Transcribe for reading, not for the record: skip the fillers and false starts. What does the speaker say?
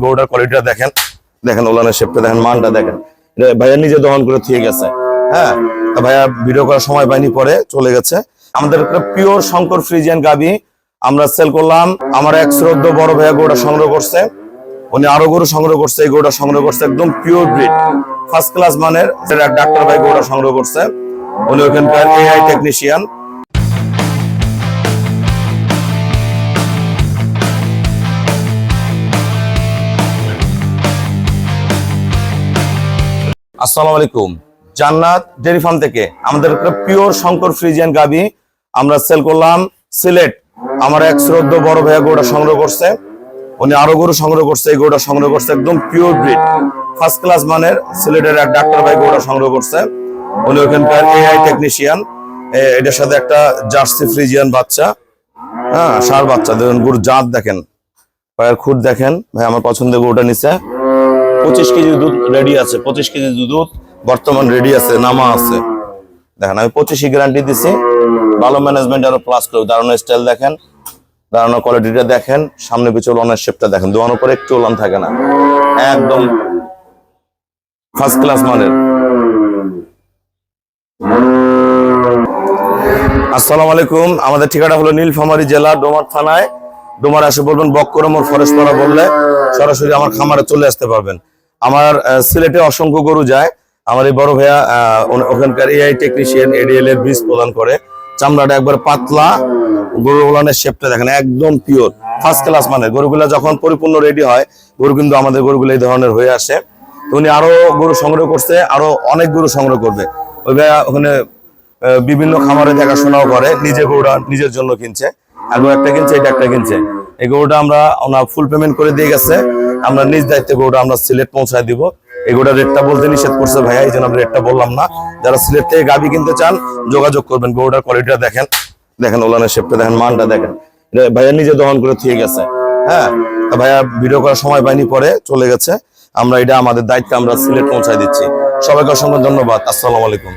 গরুটার কোয়ালিটিটা দেখেন, দেখেন ওলানের শেপটা দেখেন, মানটা দেখেন। ভাইয়া নিজে দহন করে থিয়ে গেছে। হ্যাঁ, ভাইয়া ভিডিও করার সময় পাইনি, পরে চলে গেছে। আমাদের একটা পিওর শঙ্কর ফ্রিজিয়ান গাবি আমরা সেল করলাম। আমার এক শ্রদ্ধ বড় ভাইয়া গরুটা সংগ্রহ করছে, উনি আরো গরু সংগ্রহ করছে, এই গরুটা সংগ্রহ করছে একদম পিওর ব্রিড, ফার্স্ট ক্লাস মানের। ডাক্তার ভাই গরুটা সংগ্রহ করছে, উনি ওখানকার এআই টেকনিশিয়ান। আসসালামু আলাইকুম, জান্নাত ডেয়ারি ফার্ম থেকে আমাদের একটা পিওর শঙ্কর ফ্রিজিয়ান গাবি আমরা সেল করলাম। সিলেট আমার এক শ্রদ্ধ বড় ভাইয়া গরুটা সংগ্রহ করছে, উনি আরো গরু সংগ্রহ করছে, এই গরুটা সংগ্রহ করছে একদম পিওর ব্রিড, ফার্স্ট ক্লাস মানের। সিলেটের এক ডাক্তার ভাই গরুটা সংগ্রহ করছে, উনি ওখানকার এআই টেকনিশিয়ান। এটার সাথে একটা জার্সি ফ্রিজিয়ান বাচ্চা, হ্যাঁ ষাঁড় বাচ্চা। দেখুন গরুর জাত দেখেন, পায়ের খুঁট দেখেন। ভাই আমার পছন্দের গরুটা নিছে। 25 কেজি দুধ রেডি আছে, 25 কেজি দুধ বর্তমান রেডি আছে, নামা আছে। দেখেন আমি 25 গ্যারান্টি দিছি। ভালো ম্যানেজমেন্ট আরো প্লাস করে। দাঁড়ানোর স্টাইল দেখেন, দাঁড়ানোর কোয়ালিটিটা দেখেন, সামনে পিছনে ওলানের শেপটা দেখেন। দোয়ানোর পরে একটু ওলান থাকে না, একদম ফার্স্ট ক্লাস মানের। আসসালামু আলাইকুম, আমাদের ঠিকানা হলো নীলফামারী জেলা ডোমার থানায়। ডোমার এসে বলবেন বক্করমোর ফরেস্ট পাড়া বললে সরাসরি আমার খামারে চলে আসতে পারবেন। আমার সিলেটে অসংখ্য গরু যায়। আমার এই বড় ভাইয়া ওখানকার এআই টেকনিশিয়ান, এডিএল এর বীজ প্রদান করে। চামড়াটা একবার পাতলা, গরু ওলানের শেপটা দেখেন একদম পিওর, ফার্স্ট ক্লাস মানের। গরুগুলা যখন পরিপূর্ণ রেডি হয়, গরু কিন্তু আমাদের গরুগুলো এই ধরনের হয়ে আসে। তো উনি আরো গরু সংগ্রহ করছে, আরো অনেক গরু সংগ্রহ করবে। ওই ভাইয়া ওখানে বিভিন্ন খামারে দেখাশোনাও করে, নিজে গরুটা নিজের জন্য কিনছে। আগে একটা কিনছে, এটা একটা কিনছে। এই গরুটা আমরা ফুল পেমেন্ট করে দিয়ে গেছে। আমরা নিজ দায়িত্বে গরুটা আমরা সিলেট পৌঁছায় দিব। এই গরুটার রেটটা বলতে নিষেধ করছে ভাইয়া, এই জন্য আমরা রেটটা বললাম না। যারা সিলেট থেকে গাবি কিনতে চান যোগাযোগ করবেন। গরুটার কোয়ালিটিটা দেখেন, দেখেন ওলানের শেপটা দেখেন, মানটা দেখেন। ভাইয়া নিজে দহন করে থিয়ে গেছে। হ্যাঁ, ভাইয়া ভিডিও করার সময় পাইনি, পরে চলে গেছে। আমরা এটা আমাদের দায়িত্ব, আমরা সিলেট পৌঁছায় দিচ্ছি। সবাইকে অসংখ্য ধন্যবাদ। আসসালামু আলাইকুম।